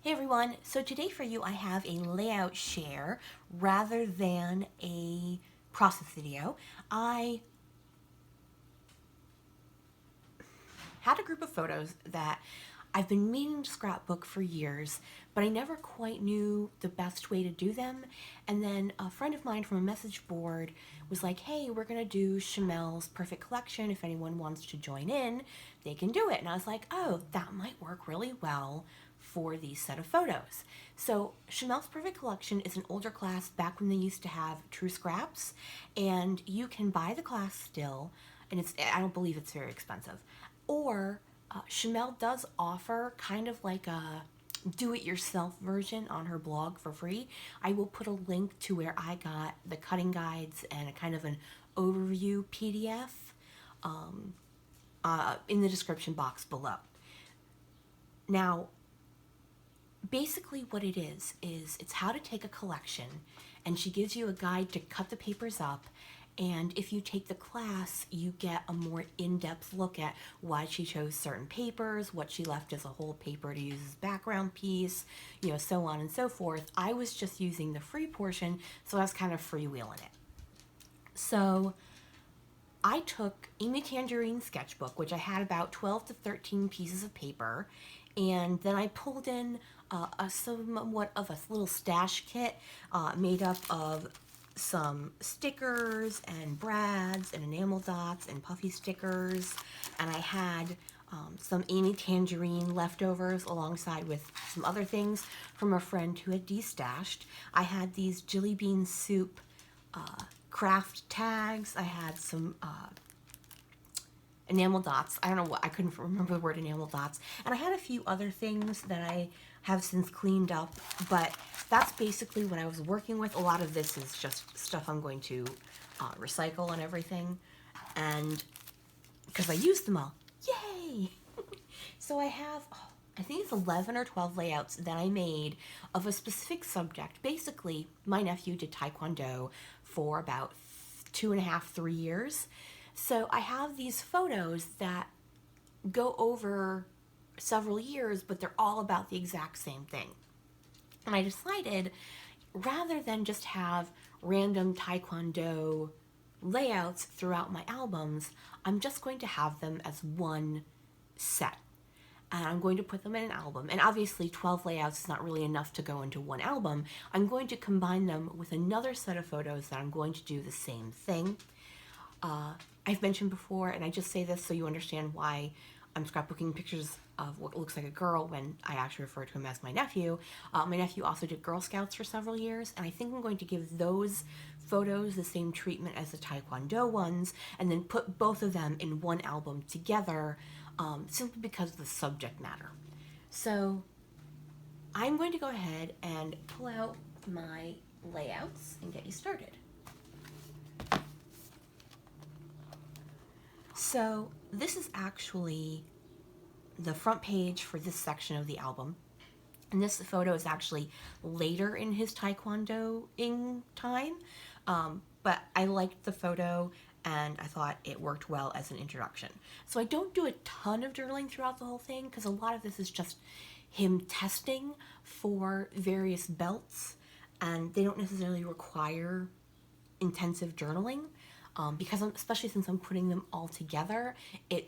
Hey everyone, so today for you I have a layout share rather than a process video. I had a group of photos that I've been meaning to scrapbook for years, but I never quite knew the best way to do them. And then a friend of mine from a message board was like, hey, we're gonna do Shimelle's Perfect Collection. If anyone wants to join in, they can do it. And I was like, oh, that might work really well for these set of photos. So Shimelle's Perfect Collection is an older class back when they used to have true scraps, and you can buy the class still, and I don't believe it's very expensive. Or Shimelle does offer kind of like a do-it-yourself version on her blog for free. I will put a link to where I got the cutting guides and a kind of an overview PDF in the description box below. Now, basically what it is it's how to take a collection, and she gives you a guide to cut the papers up, and if you take the class you get a more in-depth look at why she chose certain papers, what she left as a whole paper to use as background piece, so on and so forth. I was just using the free portion, so I was kind of freewheeling it. So I took Amy Tangerine's sketchbook, which I had about 12 to 13 pieces of paper, and then I pulled in somewhat of a little stash kit made up of some stickers and brads and enamel dots and puffy stickers, and I had some Amy Tangerine leftovers alongside with some other things from a friend who had destashed. I had these jelly bean soup craft tags. I had some enamel dots. I don't know what, I couldn't remember the word enamel dots. And I had a few other things that I have since cleaned up, but that's basically what I was working with. A lot of this is just stuff I'm going to recycle and everything, and because I used them all. Yay! So I have, I think it's 11 or 12 layouts that I made of a specific subject. Basically, my nephew did Taekwondo for about 2.5, 3 years. So I have these photos that go over several years, but they're all about the exact same thing. And I decided, rather than just have random Taekwondo layouts throughout my albums, I'm just going to have them as one set. And I'm going to put them in an album. And obviously 12 layouts is not really enough to go into one album. I'm going to combine them with another set of photos that I'm going to do the same thing. I've mentioned before, and I just say this so you understand why I'm scrapbooking pictures of what looks like a girl when I actually refer to him as my nephew. My nephew also did Girl Scouts for several years, and I think I'm going to give those photos the same treatment as the Taekwondo ones, and then put both of them in one album together, simply because of the subject matter. So I'm going to go ahead and pull out my layouts and get you started. So this is actually the front page for this section of the album. And this photo is actually later in his Taekwondo-ing time. But I liked the photo and I thought it worked well as an introduction. So I don't do a ton of journaling throughout the whole thing because a lot of this is just him testing for various belts, and they don't necessarily require intensive journaling. Because especially since I'm putting them all together, I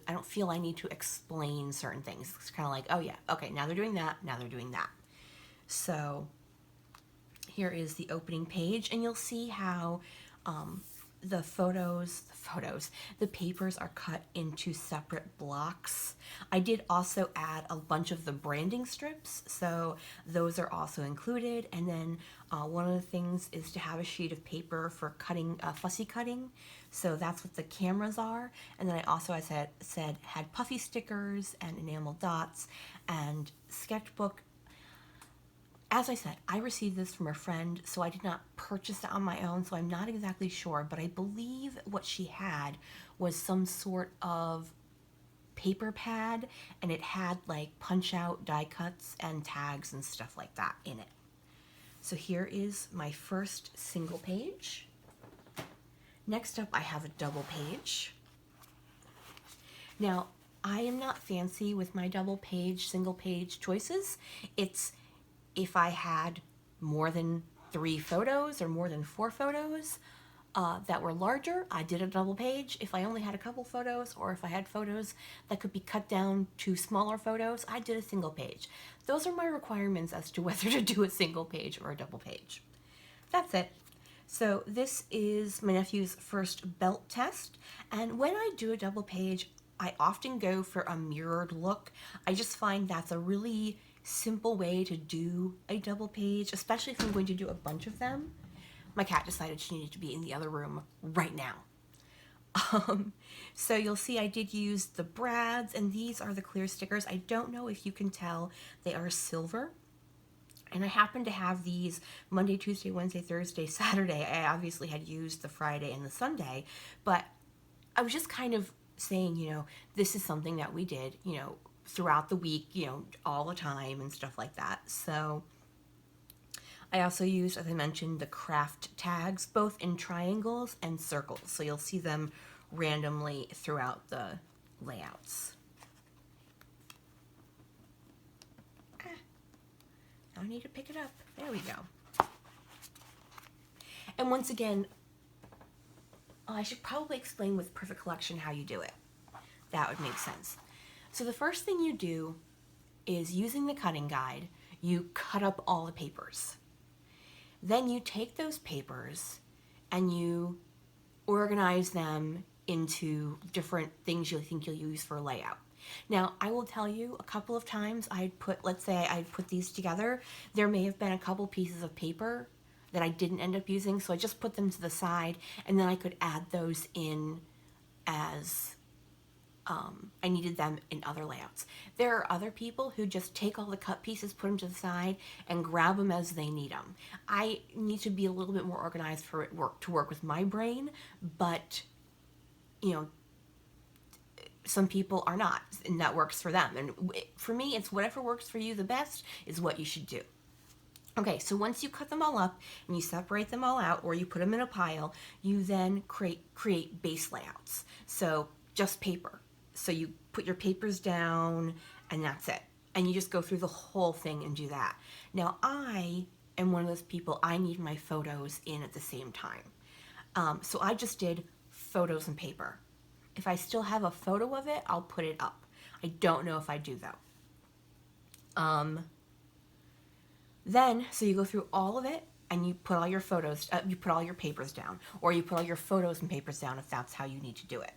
don't feel I need to explain certain things. It's kind of like, oh yeah, okay, now they're doing that, now they're doing that. So here is the opening page, and you'll see how the papers are cut into separate blocks. I did also add a bunch of the branding strips, so those are also included. And then one of the things is to have a sheet of paper for cutting, fussy cutting. So that's what the cameras are. And then I also, as I said, had puffy stickers and enamel dots and sketchbook. As I said, I received this from a friend, so I did not purchase it on my own, so I'm not exactly sure, but I believe what she had was some sort of paper pad, and it had like punch out die cuts and tags and stuff like that in it. So here is my first single page. Next up, I have a double page. Now, I am not fancy with my double page, single page choices. It's if I had more than 3 photos or more than 4 photos that were larger, I did a double page. If I only had a couple photos, or if I had photos that could be cut down to smaller photos, I did a single page. Those are my requirements as to whether to do a single page or a double page. That's it. So this is my nephew's first belt test, and when I do a double page, I often go for a mirrored look. I just find that's a really simple way to do a double page, especially if I'm going to do a bunch of them. My cat decided she needed to be in the other room right now. So you'll see I did use the brads, and these are the clear stickers. I don't know if you can tell, they are silver. And I happen to have these Monday, Tuesday, Wednesday, Thursday, Saturday. I obviously had used the Friday and the Sunday, but I was just kind of saying, this is something that we did, throughout the week, all the time and stuff like that. So I also used, as I mentioned, the craft tags, both in triangles and circles. So you'll see them randomly throughout the layouts. I need to pick it up. There we go. And once again, I should probably explain with Perfect Collection how you do it. That would make sense. So the first thing you do is, using the cutting guide, you cut up all the papers. Then you take those papers and you organize them into different things you think you'll use for a layout. Now, I will tell you, a couple of times let's say I put these together, there may have been a couple pieces of paper that I didn't end up using, so I just put them to the side, and then I could add those in as I needed them in other layouts. There are other people who just take all the cut pieces, put them to the side, and grab them as they need them. I need to be a little bit more organized for it to work with my brain, but some people are not, and that works for them. And for me, it's whatever works for you the best is what you should do. Okay, so once you cut them all up and you separate them all out, or you put them in a pile, you then create base layouts. So just paper. So you put your papers down and that's it. And you just go through the whole thing and do that. Now, I am one of those people, I need my photos in at the same time. So I just did photos and paper. If I still have a photo of it, I'll put it up. I don't know if I do, though. Then, so you go through all of it, and you put all your photos, you put all your papers down, or you put all your photos and papers down if that's how you need to do it.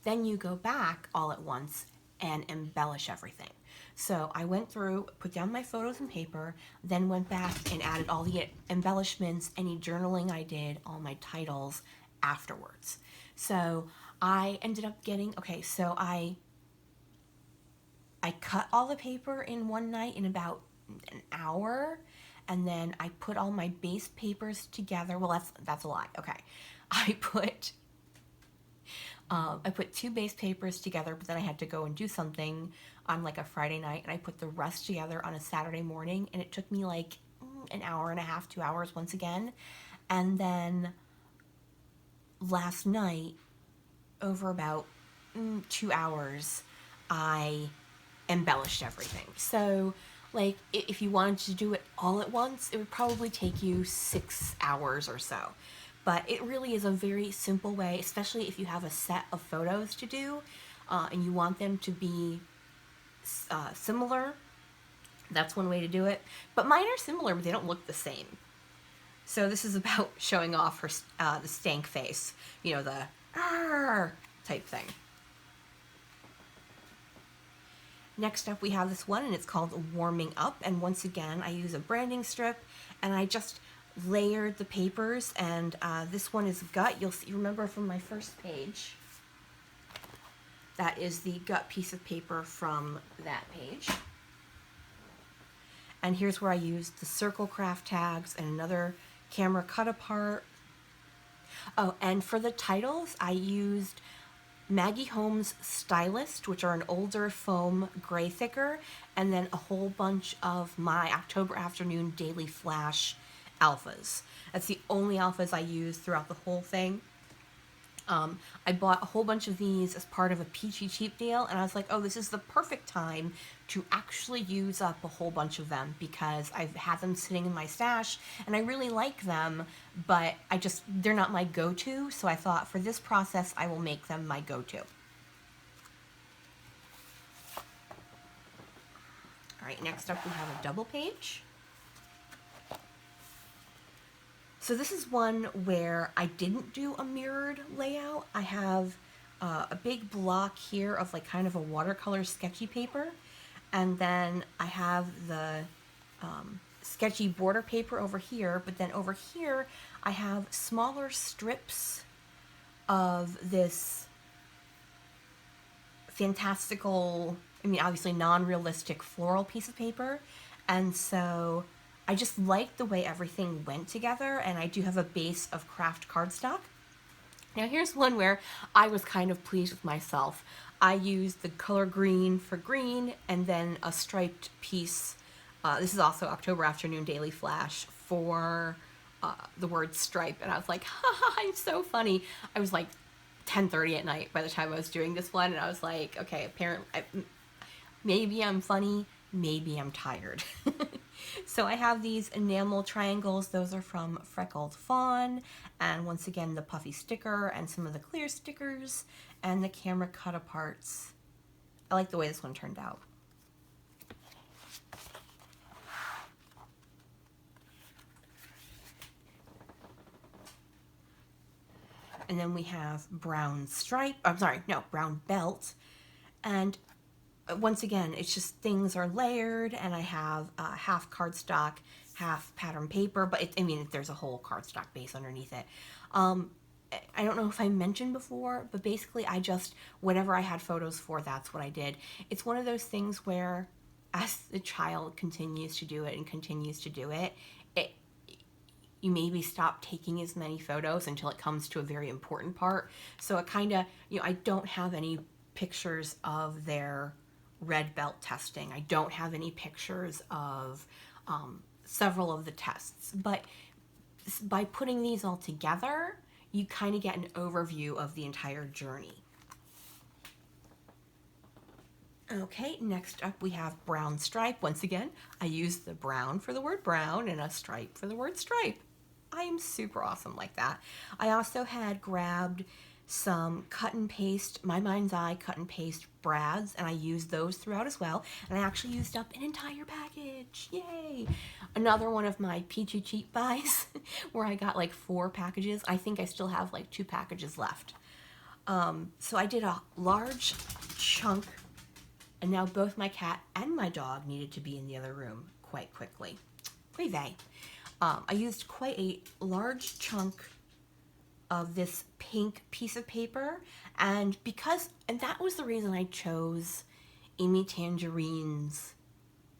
Then you go back all at once and embellish everything. So I went through, put down my photos and paper, then went back and added all the embellishments, any journaling I did, all my titles afterwards. So I ended up getting, so I cut all the paper in one night in about an hour, and then I put all my base papers together. Well, that's a lie. Okay. I put 2 base papers together, but then I had to go and do something on like a Friday night, and I put the rest together on a Saturday morning, and it took me like an hour and a half, 2 hours once again. And then last night, over about 2 hours, I embellished everything. So, like, if you wanted to do it all at once, it would probably take you 6 hours or so. But it really is a very simple way, especially if you have a set of photos to do, and you want them to be similar. That's one way to do it. But mine are similar, but they don't look the same. So this is about showing off her the stank face, the "arr" type thing. Next up we have this one, and it's called Warming Up, and once again I use a branding strip, and I just layered the papers, and this one is gut. You'll see, remember from my first page, that is the gut piece of paper from that page. And here's where I used the circle craft tags and another camera cut apart. Oh, and for the titles, I used Maggie Holmes Stylist, which are an older foam gray thicker, and then a whole bunch of my October Afternoon Daily Flash alphas. That's the only alphas I used throughout the whole thing. I bought a whole bunch of these as part of a peachy cheap deal, and I was like, oh, this is the perfect time to actually use up a whole bunch of them because I've had them sitting in my stash and I really like them, but they're not my go-to, so I thought for this process I will make them my go-to. All right, next up we have a double page. So this is one where I didn't do a mirrored layout. I have a big block here of like kind of a watercolor sketchy paper, and then I have the sketchy border paper over here, but then over here I have smaller strips of this fantastical, I mean obviously non-realistic floral piece of paper, and so I just liked the way everything went together, and I do have a base of craft cardstock. Now here's one where I was kind of pleased with myself. I used the color green for green and then a striped piece. This is also October Afternoon Daily Flash for the word stripe, and I was like, haha, I'm so funny. I was like 10:30 at night by the time I was doing this one, and I was like, okay, apparently, maybe I'm funny, maybe I'm tired. So I have these enamel triangles. Those are from Freckled Fawn, and once again the puffy sticker and some of the clear stickers and the camera cut aparts. I like the way this one turned out. And then we have brown stripe, brown belt. And once again, it's just things are layered, and I have half cardstock, half pattern paper, but there's a whole cardstock base underneath it. I don't know if I mentioned before, but basically whatever I had photos for, that's what I did. It's one of those things where as the child continues to do it and continues to do it, you maybe stop taking as many photos until it comes to a very important part. So it kind of, I don't have any pictures of their red belt testing. I don't have any pictures of several of the tests, but by putting these all together, you kind of get an overview of the entire journey. Okay, next up we have brown stripe. Once again, I used the brown for the word brown and a stripe for the word stripe. I am super awesome like that. I also had grabbed some cut and paste, My Mind's Eye cut and paste brads, and I used those throughout as well, and I actually used up an entire package. Yay! Another one of my peachy cheap buys where I got like 4 packages. I think I still have like 2 packages left. So I did a large chunk, and now both my cat and my dog needed to be in the other room quite quickly. Oy vey. I used quite a large chunk of this pink piece of paper, and that was the reason I chose Amy Tangerine's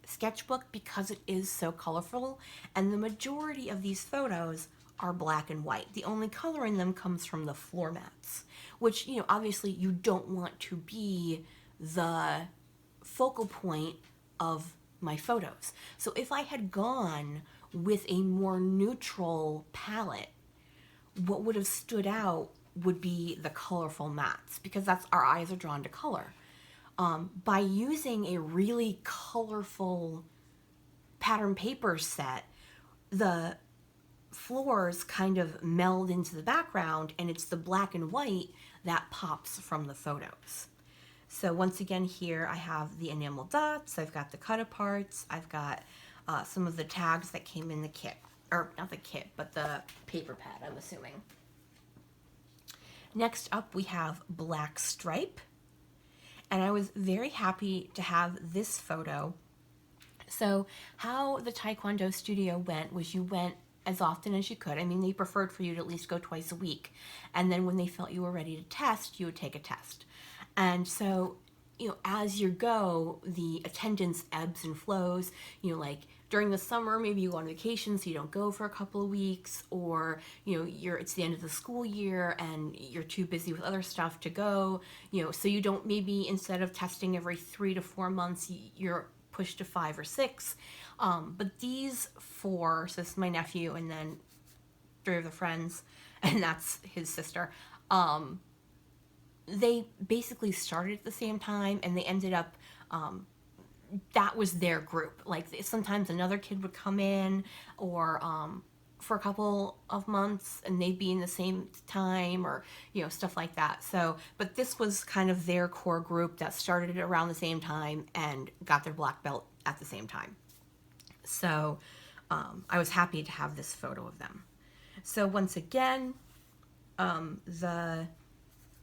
sketchbook, because it is so colorful, and the majority of these photos are black and white. The only color in them comes from the floor mats, which, obviously you don't want to be the focal point of my photos. So if I had gone with a more neutral palette, what would have stood out would be the colorful mats, because our eyes are drawn to color. By using a really colorful pattern paper set, the floors kind of meld into the background, and it's the black and white that pops from the photos. So once again here I have the enamel dots, I've got the cut aparts, I've got some of the tags that came in the kit. Or not the kit, but the paper pad, I'm assuming. Next up we have black stripe. And I was very happy to have this photo. So how the Taekwondo studio went was you went as often as you could. They preferred for you to at least go twice a week. And then when they felt you were ready to test, you would take a test. And so, as you go, the attendance ebbs and flows. Like during the summer, maybe you go on vacation, so you don't go for a couple of weeks, or, it's the end of the school year and you're too busy with other stuff to go, so you don't, maybe instead of testing every 3 to 4 months, you're pushed to 5 or 6. But these 4, so this is my nephew and then 3 of the friends, and that's his sister. They basically started at the same time, and they ended up, that was their group. Like sometimes another kid would come in, or for a couple of months, and they'd be in the same time, or stuff like that. So, but this was kind of their core group that started around the same time and got their black belt at the same time. So I was happy to have this photo of them. So once again, the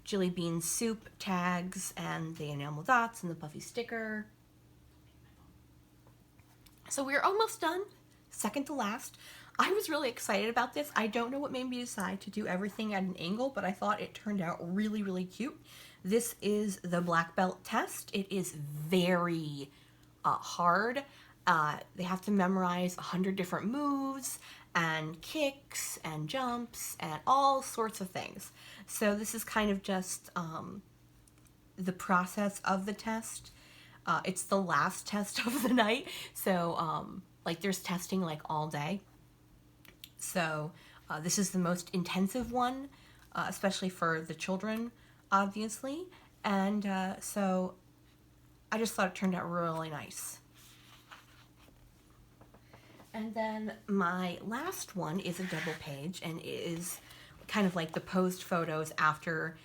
jelly bean soup tags and the enamel dots and the puffy sticker. So we're almost done, second to last. I was really excited about this. I don't know what made me decide to do everything at an angle, but I thought it turned out really, really cute. This is the black belt test. It is very hard. They have to memorize 100 different moves and kicks and jumps and all sorts of things. So this is kind of just the process of the test. It's the last test of the night, so like there's testing like all day. So this is the most intensive one, especially for the children, obviously. And so I just thought it turned out really nice. And then my last one is a double page, and it is kind of like the posed photos after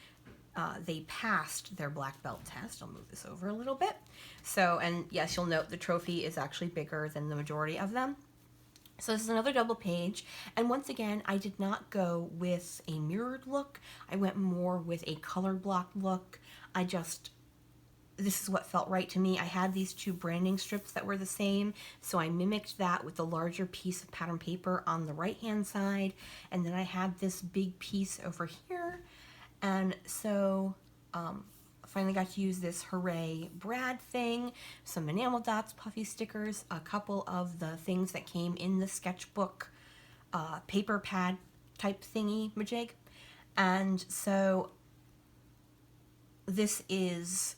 they passed their black belt test. I'll move this over a little bit. So, and yes, you'll note the trophy is actually bigger than the majority of them. So this is another double page, and once again, I did not go with a mirrored look. I went more with a color block look. This is what felt right to me. I had these two branding strips that were the same, so I mimicked that with the larger piece of pattern paper on the right-hand side, and then I had this big piece over here, and so finally got to use this Hooray Brad thing, some enamel dots, puffy stickers, a couple of the things that came in the sketchbook paper pad type thingy majig. And so this is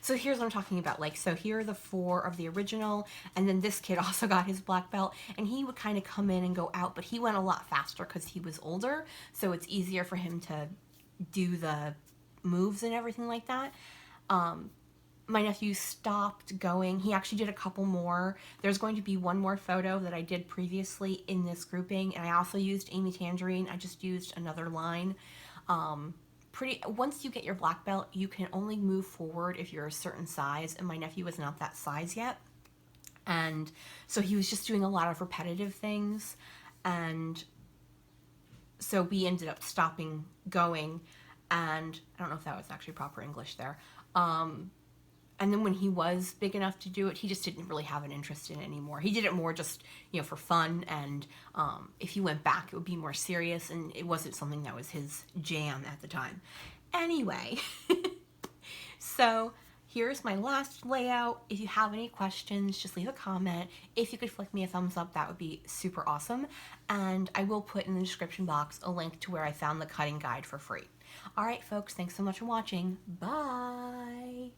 so here's what I'm talking about. Like, so here are the 4 of the original, and then this kid also got his black belt, and he would kind of come in and go out, but he went a lot faster because he was older, so it's easier for him to do the moves and everything like that. My nephew stopped going. He actually did a couple more. There's going to be one more photo that I did previously in this grouping, and I also used Amy Tangerine. I just used another line. Once you get your black belt, you can only move forward if you're a certain size, and my nephew was not that size yet. And so he was just doing a lot of repetitive things, and so we ended up stopping going, and I don't know if that was actually proper English there. And then when he was big enough to do it, he just didn't really have an interest in it anymore. He did it more just, for fun, and if he went back, it would be more serious, and it wasn't something that was his jam at the time. Anyway, so here's my last layout. If you have any questions, just leave a comment. If you could flick me a thumbs up, that would be super awesome. And I will put in the description box a link to where I found the cutting guide for free. All right, folks, thanks so much for watching. Bye.